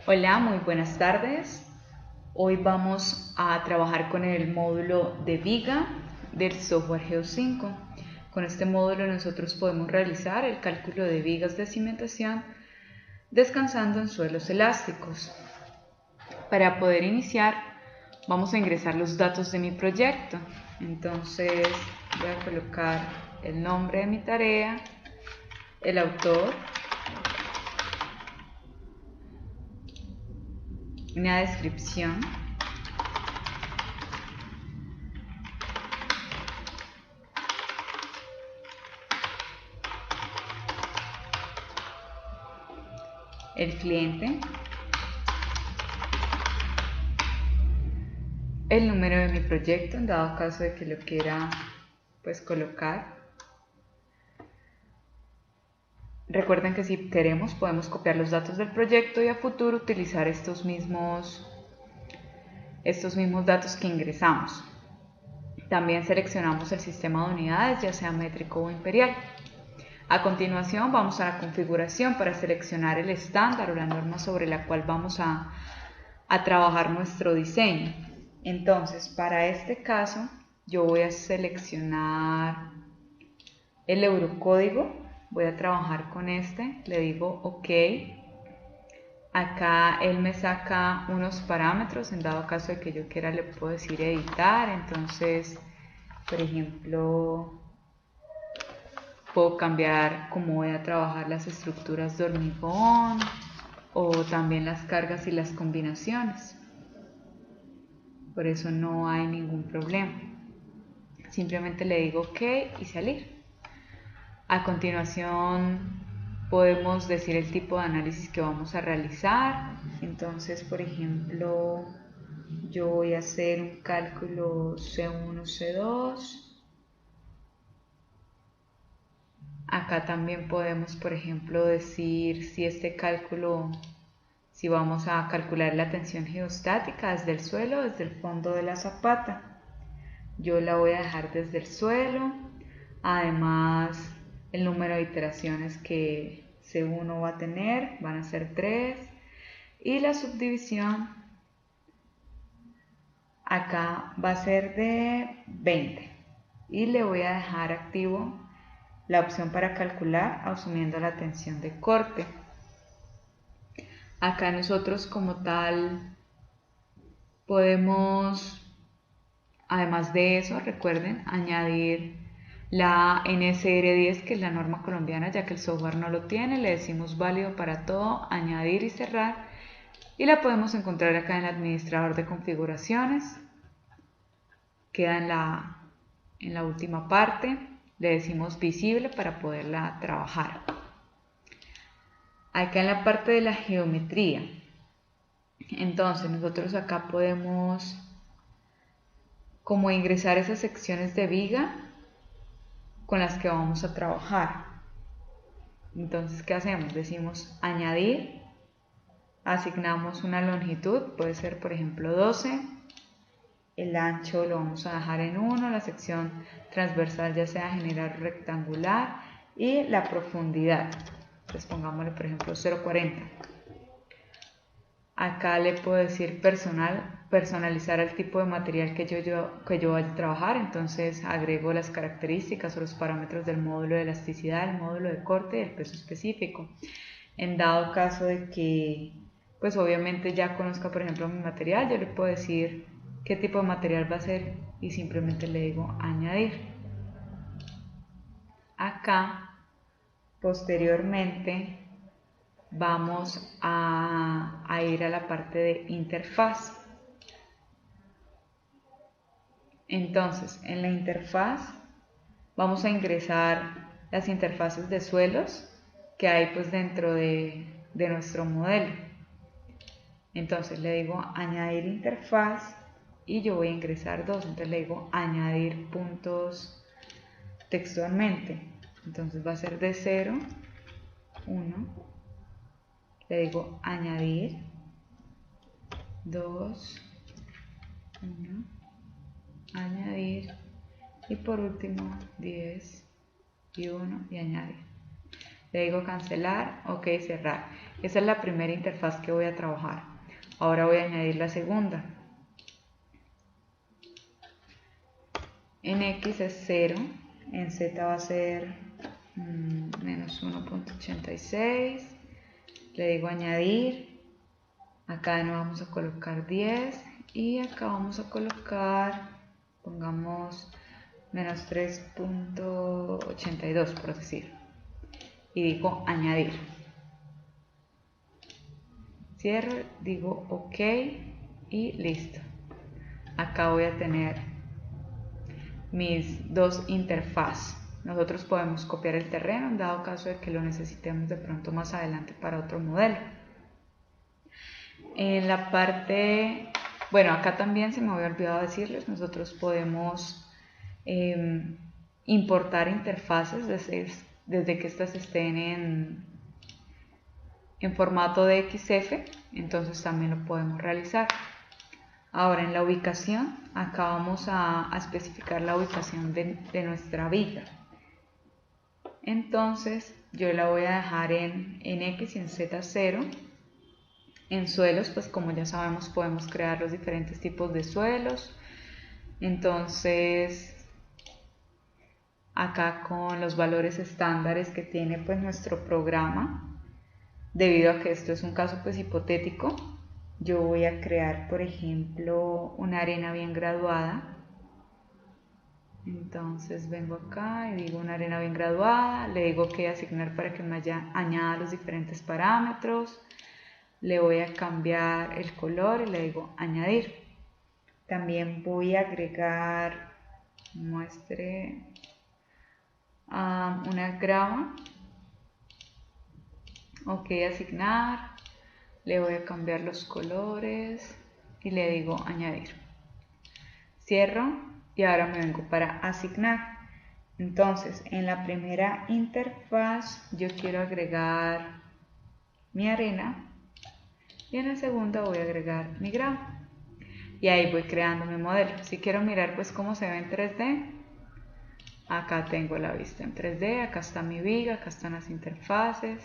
Hola, muy buenas tardes. Hoy vamos a trabajar con el módulo de viga del software Geo5. Con este módulo nosotros podemos realizar el cálculo de vigas de cimentación descansando en suelos elásticos. Para poder iniciar vamos a ingresar los datos de mi proyecto. Entonces voy a colocar el nombre de mi tarea, el autor, una descripción, el cliente, el número de mi proyecto en dado caso de que lo quiera colocar. Recuerden que si queremos podemos copiar los datos del proyecto y a futuro utilizar estos mismos datos que ingresamos. También seleccionamos el sistema de unidades, ya sea métrico o imperial. A continuación vamos a la configuración para seleccionar el estándar o la norma sobre la cual vamos a trabajar nuestro diseño. Entonces, para este caso, yo voy a seleccionar el eurocódigo, voy a trabajar con este, le digo OK. Acá él me saca unos parámetros, en dado caso de que yo quiera le puedo decir editar, entonces, por ejemplo, puedo cambiar cómo voy a trabajar las estructuras de hormigón o también las cargas y las combinaciones. Por eso no hay ningún problema. Simplemente le digo OK y salir. A continuación podemos decir el tipo de análisis que vamos a realizar. Entonces, por ejemplo, yo voy a hacer un cálculo C1, C2. Acá también podemos, por ejemplo, decir si este cálculo, si vamos a calcular la tensión geostática desde el suelo, desde el fondo de la zapata. Yo la voy a dejar desde el suelo. Además, el número de iteraciones que C1 va a tener van a ser 3. Y la subdivisión acá va a ser de 20. Y le voy a dejar activo la opción para calcular asumiendo la tensión de corte. Acá nosotros como tal podemos, además de eso, recuerden, añadir la NSR10, que es la norma colombiana, ya que el software no lo tiene. Le decimos válido para todo, añadir y cerrar. Y la podemos encontrar acá en el administrador de configuraciones. Queda en la última parte. Le decimos visible para poderla trabajar. Acá en la parte de la geometría. Entonces nosotros acá podemos como ingresar esas secciones de viga con las que vamos a trabajar. Entonces, ¿qué hacemos? Decimos añadir, asignamos una longitud, puede ser por ejemplo 12, el ancho lo vamos a dejar en 1, la sección transversal ya sea general o rectangular y la profundidad, pues pongámosle por ejemplo 0,40. Acá le puedo decir personalizar el tipo de material que yo vaya a trabajar. Entonces agrego las características o los parámetros del módulo de elasticidad, el módulo de corte y el peso específico. En dado caso de que, pues obviamente ya conozca por ejemplo mi material, yo le puedo decir qué tipo de material va a ser y simplemente le digo añadir. Acá, posteriormente, vamos a ir a la parte de interfaz. Entonces, en la interfaz vamos a ingresar las interfaces de suelos que hay pues dentro de nuestro modelo. Entonces le digo añadir interfaz y yo voy a ingresar 2. Entonces le digo añadir puntos textualmente. Entonces va a ser de 0, 1. Le digo añadir 2, 1, añadir y por último 10 y 1 y añadir. le digo cancelar, ok, cerrar. Esa es la primera interfaz que voy a trabajar. Ahora voy a añadir la segunda. En X es 0, en Z va a ser menos 1.86, le digo añadir, acá no vamos a colocar 10 y acá vamos a colocar, pongamos menos 3.82 por decir, y digo añadir. Cierro, digo ok y listo. Acá voy a tener mis dos interfaces. Nosotros podemos copiar el terreno en dado caso de que lo necesitemos de pronto más adelante para otro modelo. En la parte, bueno, acá también se me había olvidado decirles, nosotros podemos importar interfaces desde que estas estén en formato de XF, entonces también lo podemos realizar. Ahora en la ubicación, acá vamos a especificar la ubicación de nuestra viga. Entonces yo la voy a dejar en X y en Z0. En suelos, pues como ya sabemos, podemos crear los diferentes tipos de suelos. Entonces acá con los valores estándares que tiene pues nuestro programa, debido a que esto es un caso pues hipotético, yo voy a crear por ejemplo una arena bien graduada. Entonces vengo acá y digo una arena bien graduada, le digo que asignar para que me añada los diferentes parámetros, le voy a cambiar el color y le digo añadir. También voy a agregar, muestre una grava, ok, asignar, le voy a cambiar los colores y le digo añadir. Cierro y ahora me vengo para asignar. Entonces en la primera interfaz yo quiero agregar mi arena y en la segunda voy a agregar mi grava y ahí voy creando mi modelo. Si quiero mirar pues cómo se ve en 3D, acá tengo la vista en 3D, acá está mi viga, acá están las interfaces.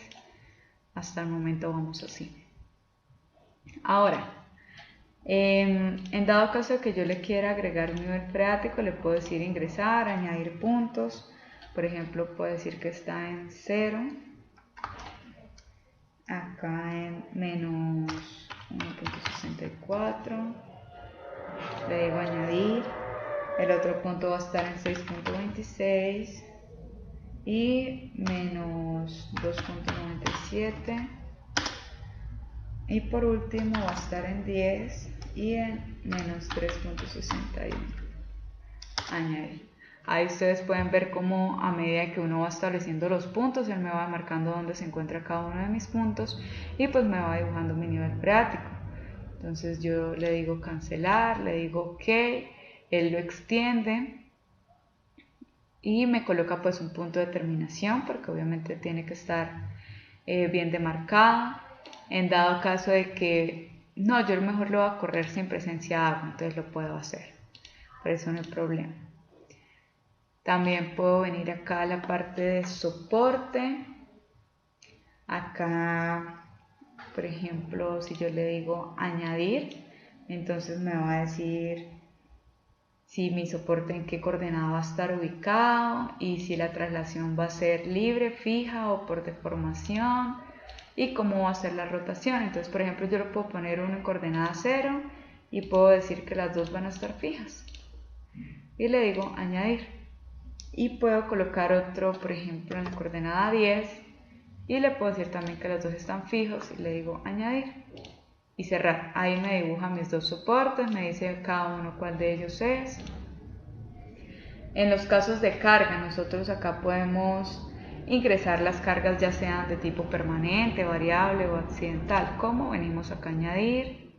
Hasta el momento vamos así. Ahora en dado caso de que yo le quiera agregar un nivel freático, le puedo decir ingresar, añadir puntos. Por ejemplo, puedo decir que está en 0, acá en menos 1.64, le digo añadir, el otro punto va a estar en 6.26 y menos 2.97 y por último va a estar en 10 y en menos 3.61. Añadir. Ahí ustedes pueden ver cómo a medida que uno va estableciendo los puntos, él me va marcando dónde se encuentra cada uno de mis puntos y pues me va dibujando mi nivel freático. Entonces yo le digo cancelar, le digo ok, él lo extiende y me coloca pues un punto de terminación porque obviamente tiene que estar bien demarcado. En dado caso de que no, yo mejor lo voy a correr sin presencia de agua, entonces lo puedo hacer, por eso no hay problema. También puedo venir acá a la parte de soporte. Acá, por ejemplo, si yo le digo añadir, entonces me va a decir si mi soporte en qué coordenada va a estar ubicado y si la traslación va a ser libre, fija o por deformación y cómo va a ser la rotación. Entonces, por ejemplo, yo lo puedo poner uno en coordenada 0 y puedo decir que las dos van a estar fijas y le digo añadir. Y puedo colocar otro, por ejemplo, en la coordenada 10 y le puedo decir también que los dos están fijos y le digo añadir y cerrar. Ahí me dibuja mis dos soportes, me dice cada uno cuál de ellos es. En los casos de carga, nosotros acá podemos ingresar las cargas ya sean de tipo permanente, variable o accidental. ¿Cómo? Venimos acá a añadir,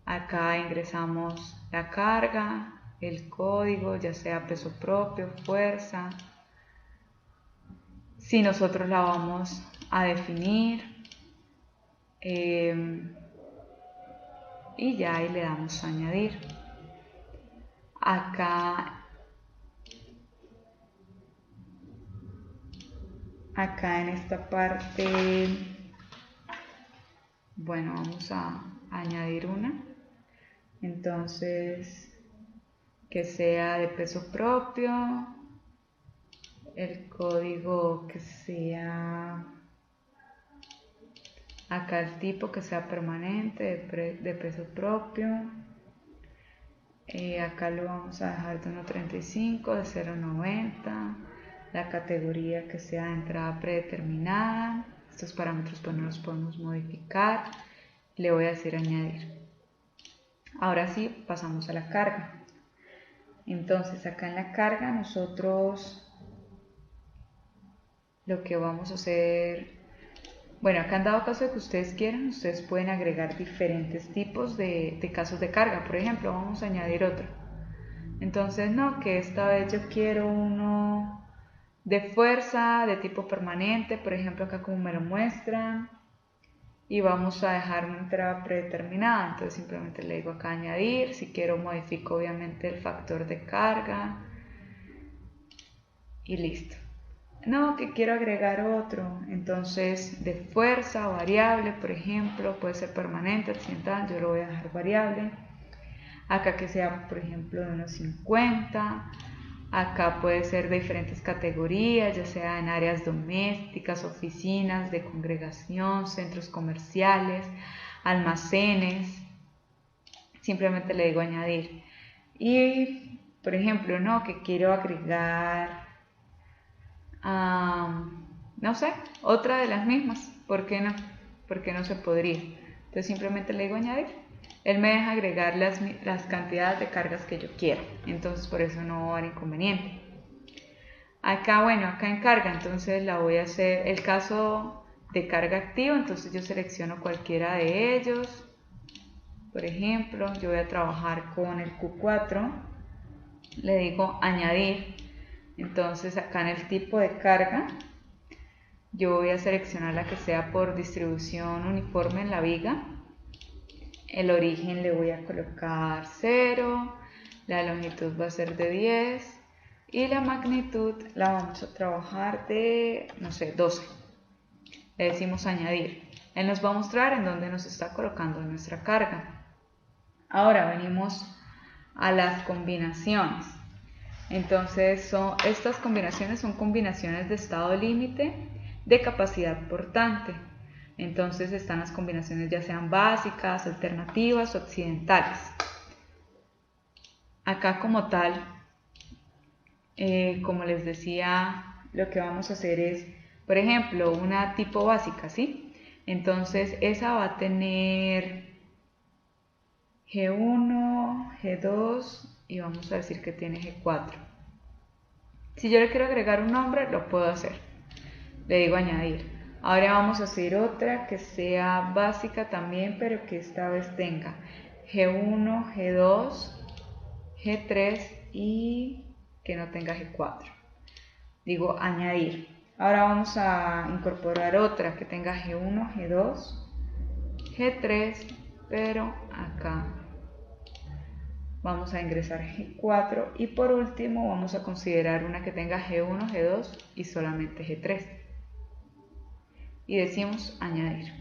acá ingresamos la carga, el código, ya sea peso propio, fuerza. Si nosotros la vamos a definir y ya ahí le damos a añadir. acá en esta parte, bueno, vamos a añadir una. Entonces, que sea de peso propio, el código que sea, acá el tipo que sea permanente, de peso propio, acá lo vamos a dejar de 1.35, de 0.90, la categoría que sea de entrada predeterminada. Estos parámetros pues no los podemos modificar. Le voy a decir añadir. Ahora sí, pasamos a la carga. Entonces acá en la carga nosotros lo que vamos a hacer, bueno, acá en dado caso de que ustedes quieran, ustedes pueden agregar diferentes tipos de casos de carga. Por ejemplo, vamos a añadir otro. Entonces no, que esta vez yo quiero uno de fuerza, de tipo permanente, por ejemplo acá como me lo muestran, y vamos a dejar una entrada predeterminada. Entonces simplemente le digo acá añadir. Si quiero modifico obviamente el factor de carga y listo. No, que quiero agregar otro, entonces de fuerza variable, por ejemplo, puede ser permanente, accidental, yo lo voy a dejar variable. Acá que sea, por ejemplo, de unos 50. Acá puede ser de diferentes categorías, ya sea en áreas domésticas, oficinas, de congregación, centros comerciales, almacenes. Simplemente le digo añadir. Y, por ejemplo, no, que quiero agregar, no sé, otra de las mismas. ¿Por qué no? Porque no se podría. Entonces simplemente le digo añadir. Él me deja agregar las cantidades de cargas que yo quiera. Entonces por eso no va a haber inconveniente. Acá, bueno, acá en carga, entonces la voy a hacer el caso de carga activa. Entonces yo selecciono cualquiera de ellos. Por ejemplo, yo voy a trabajar con el Q4. Le digo añadir. Entonces acá en el tipo de carga yo voy a seleccionar la que sea por distribución uniforme en la viga. El origen le voy a colocar 0, la longitud va a ser de 10 y la magnitud la vamos a trabajar de, no sé, 12. Le decimos añadir. Él nos va a mostrar en dónde nos está colocando nuestra carga. Ahora venimos a las combinaciones. Entonces estas combinaciones son combinaciones de estado límite de capacidad portante. Entonces están las combinaciones ya sean básicas, alternativas o accidentales. Acá como tal, como les decía, lo que vamos a hacer es, por ejemplo, una tipo básica, ¿sí? Entonces esa va a tener G1, G2 y vamos a decir que tiene G4. Si yo le quiero agregar un nombre, lo puedo hacer. Le digo añadir. Ahora vamos a hacer otra que sea básica también, pero que esta vez tenga G1, G2, G3 y que no tenga G4. Digo añadir. Ahora vamos a incorporar otra que tenga G1, G2, G3, pero acá vamos a ingresar G4 y por último vamos a considerar una que tenga G1, G2 y solamente G3 y decimos añadir,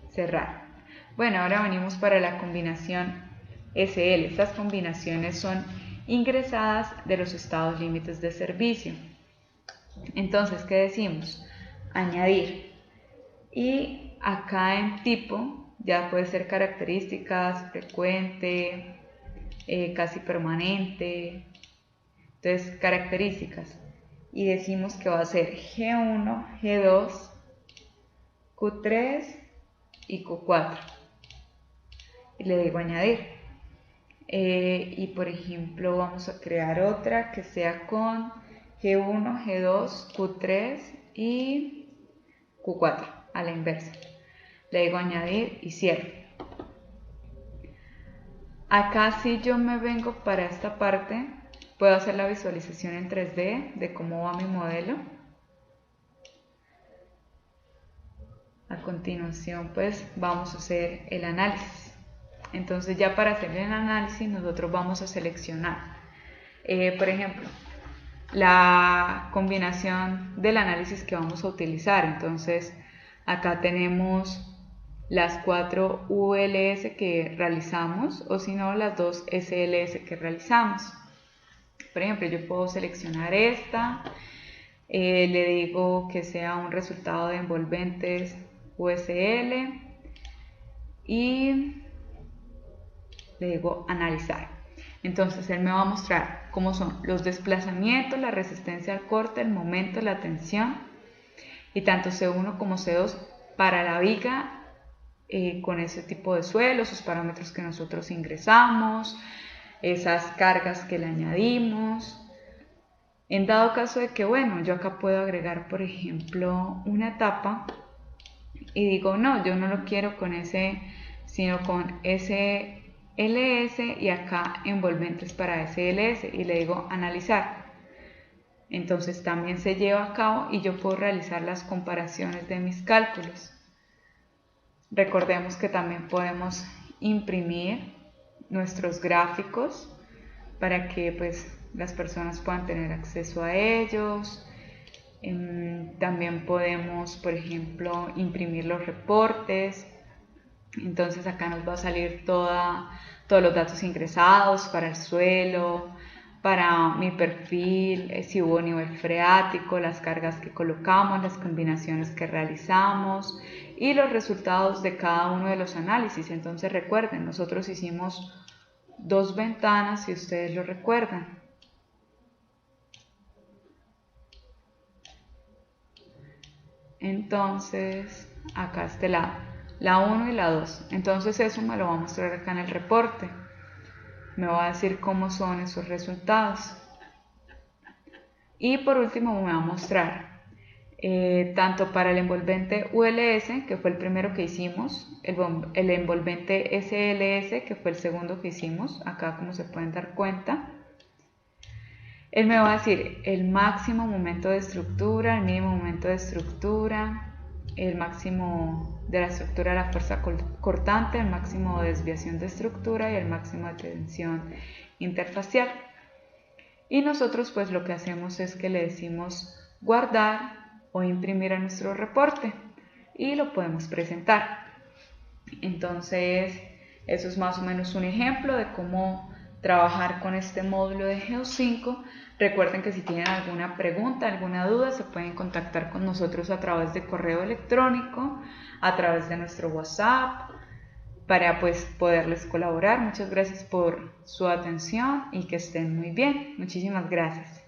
cerrar. Bueno, ahora venimos para la combinación SL. Estas combinaciones son ingresadas de los estados límites de servicio. Entonces, ¿qué decimos? Añadir. Y acá en tipo ya puede ser características, frecuente, casi permanente. Entonces características y decimos que va a ser G1, G2, Q3 y Q4 y le digo añadir. Y por ejemplo vamos a crear otra que sea con G1, G2, Q3 y Q4 a la inversa. Le digo añadir y cierro. Acá si yo me vengo para esta parte, puedo hacer la visualización en 3D de cómo va mi modelo. A continuación pues vamos a hacer el análisis. Entonces ya para hacer el análisis nosotros vamos a seleccionar, por ejemplo, la combinación del análisis que vamos a utilizar. Entonces acá tenemos las 4 ULS que realizamos, o si no las 2 SLS que realizamos. Por ejemplo, yo puedo seleccionar esta, le digo que sea un resultado de envolventes USL y le digo analizar. Entonces él me va a mostrar cómo son los desplazamientos, la resistencia al corte, el momento, la tensión, y tanto C1 como C2 para la viga con ese tipo de suelo, esos parámetros que nosotros ingresamos, esas cargas que le añadimos. En dado caso de que, bueno, yo acá puedo agregar, por ejemplo, una tapa y digo, no, yo no lo quiero con ese, sino con SLS y acá envolventes para SLS, y le digo analizar. Entonces también se lleva a cabo y yo puedo realizar las comparaciones de mis cálculos. Recordemos que también podemos imprimir nuestros gráficos para que pues las personas puedan tener acceso a ellos. También podemos, por ejemplo, imprimir los reportes. Entonces acá nos va a salir todos los datos ingresados para el suelo, para mi perfil, si hubo nivel freático, las cargas que colocamos, las combinaciones que realizamos y los resultados de cada uno de los análisis. Entonces recuerden, nosotros hicimos 2 ventanas, si ustedes lo recuerdan. Entonces acá este lado, la 1 y la 2. Entonces eso me lo va a mostrar acá en el reporte. Me va a decir cómo son esos resultados. Y por último me va a mostrar tanto para el envolvente ULS, que fue el primero que hicimos, el envolvente SLS, que fue el segundo que hicimos, acá como se pueden dar cuenta. Él me va a decir el máximo momento de estructura, el mínimo momento de estructura, el máximo de la estructura de la fuerza cortante, el máximo de desviación de estructura y el máximo de tensión interfacial. Y nosotros pues lo que hacemos es que le decimos guardar o imprimir a nuestro reporte y lo podemos presentar. Entonces eso es más o menos un ejemplo de cómo trabajar con este módulo de GEO5. Recuerden que si tienen alguna pregunta, alguna duda, se pueden contactar con nosotros a través de correo electrónico, a través de nuestro WhatsApp, para pues poderles colaborar. Muchas gracias por su atención y que estén muy bien. Muchísimas gracias.